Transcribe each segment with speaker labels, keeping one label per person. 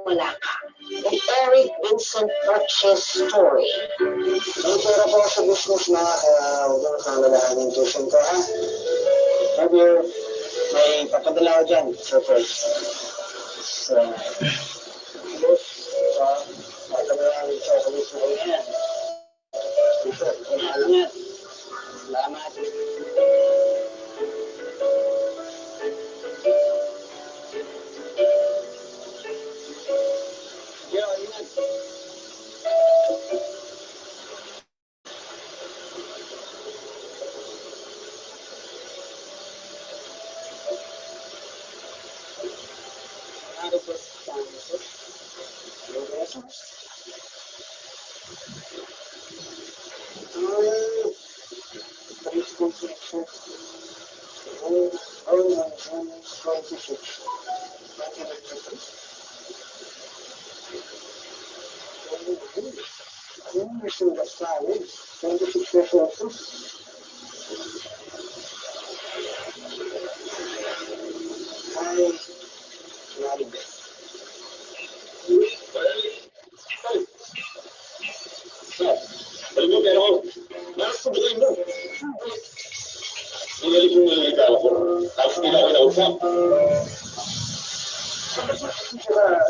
Speaker 1: Malacca, the Eric Vincent Purchase Story. May pera po sa business na kaya huwag mo kamalahan yung tuition ko, ha? Sabi, may papadala ko dyan, surprise. So, papadala ko yung chocolate ko yan. Ito, alam yan. Salamat.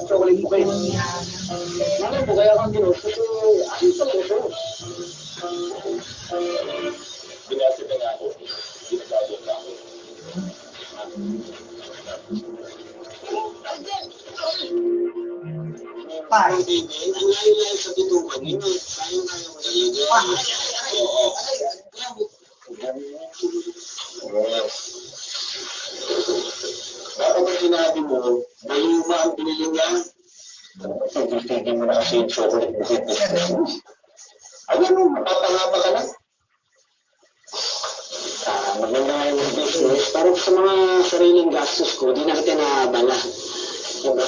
Speaker 1: Chocolate mo kayo. Malay mo kaya kang ginos kasi ayos sa puso. Binasip na ako. Binasabot na ako. Parang baby, ang layo-layo sa bitukan nyo. Sayang-sayang mo talaga. Baka ba sinabi mo, maluma ang pinili niya? Tigil-tigil mo na kasi yung chocolate mo. Ano, mapapangapa ka lang? Maganda nga yung business. Parang sa mga sariling gastos ko, di na kita nabala. Diba?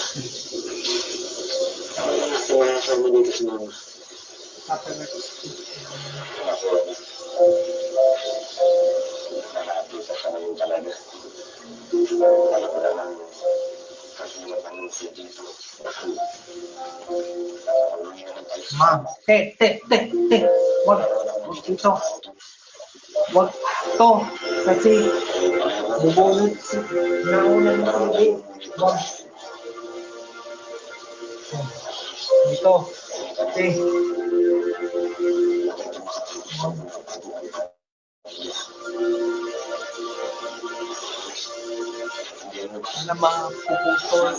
Speaker 1: Ako lang natin nakasama dito sa mama. Nalapit sa kanayong talaga. Alam ko naman kasi napansin dito.
Speaker 2: Ma'am, wag dito. Wag to, kasi bubunot si nauna ng TV. Wag. Dito. Ano ba puputol.